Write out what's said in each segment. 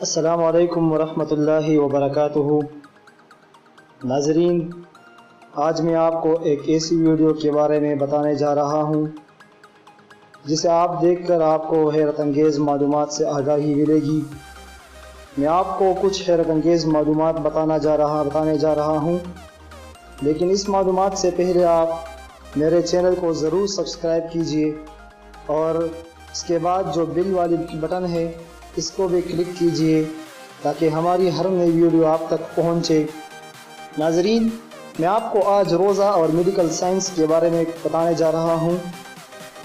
السلام علیکم ورحمۃ اللہ وبرکاتہ۔ ناظرین، آج میں آپ کو ایک ایسی ویڈیو کے بارے میں بتانے جا رہا ہوں جسے آپ دیکھ کر آپ کو حیرت انگیز معلومات سے آگاہی ملے گی۔ میں آپ کو کچھ حیرت انگیز معلومات بتانے جا رہا ہوں، لیکن اس معلومات سے پہلے آپ میرے چینل کو ضرور سبسکرائب کیجئے اور اس کے بعد جو بیل والی بٹن ہے اس کو بھی کلک کیجئے تاکہ ہماری ہر نئی ویڈیو آپ تک پہنچے۔ ناظرین، میں آپ کو آج روزہ اور میڈیکل سائنس کے بارے میں بتانے جا رہا ہوں۔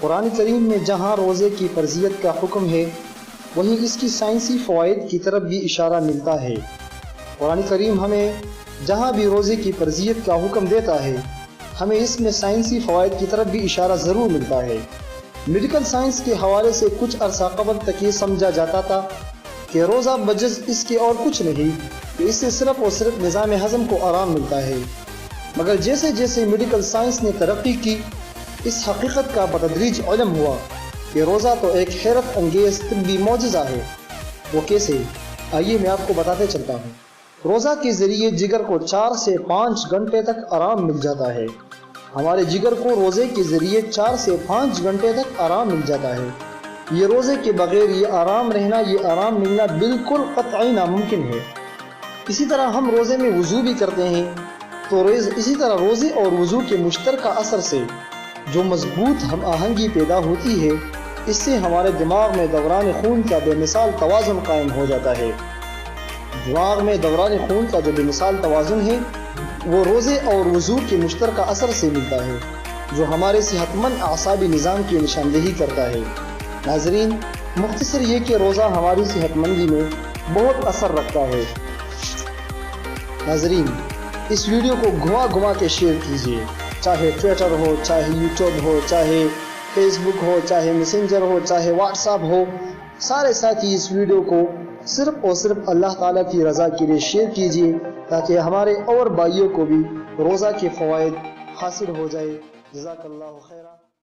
قرآن کریم میں جہاں روزے کی فرضیت کا حکم ہے، وہیں اس کی سائنسی فوائد کی طرف بھی اشارہ ملتا ہے۔ قرآن کریم ہمیں جہاں بھی روزے کی فرضیت کا حکم دیتا ہے، ہمیں اس میں سائنسی فوائد کی طرف بھی اشارہ ضرور ملتا ہے۔ میڈیکل سائنس کے حوالے سے کچھ عرصہ قبل تک یہ سمجھا جاتا تھا کہ روزہ بجز اس کے اور کچھ نہیں کہ اس سے صرف اور صرف نظام ہضم کو آرام ملتا ہے، مگر جیسے جیسے میڈیکل سائنس نے ترقی کی، اس حقیقت کا بتدریج علم ہوا کہ روزہ تو ایک حیرت انگیز طبی معجزہ ہے۔ وہ کیسے؟ آئیے میں آپ کو بتاتے چلتا ہوں۔ روزہ کے ذریعے جگر کو 4 سے 5 گھنٹے تک آرام مل جاتا ہے۔ ہمارے جگر کو روزے کے ذریعے 4 سے 5 گھنٹے تک آرام مل جاتا ہے۔ یہ روزے کے بغیر یہ آرام ملنا بالکل قطعی ناممکن ہے۔ اسی طرح ہم روزے میں وضو بھی کرتے ہیں، تو اسی طرح روزے اور وضو کے مشترکہ اثر سے جو مضبوط ہم آہنگی پیدا ہوتی ہے، اس سے ہمارے دماغ میں دوران خون کا بے مثال توازن قائم ہو جاتا ہے۔ دماغ میں دوران خون کا جو بے مثال توازن ہے، وہ روزے اور وضو کے مشترکہ اثر سے ملتا ہے، جو ہمارے صحت مند اعصابی نظام کی نشاندہی کرتا ہے۔ ناظرین، مختصر یہ کہ روزہ ہماری صحت مندی میں بہت اثر رکھتا ہے۔ ناظرین، اس ویڈیو کو گھما کے شیئر کیجیے، چاہے ٹویٹر ہو، چاہے یوٹیوب ہو، چاہے فیس بک ہو، چاہے میسنجر ہو، چاہے واٹس ایپ ہو۔ سارے ساتھی اس ویڈیو کو صرف اور صرف اللہ تعالیٰ کی رضا کے لیے شیئر کیجیے تاکہ ہمارے اور بھائیوں کو بھی روزہ کے فوائد حاصل ہو جائے۔ جزاک اللہ خیرہ۔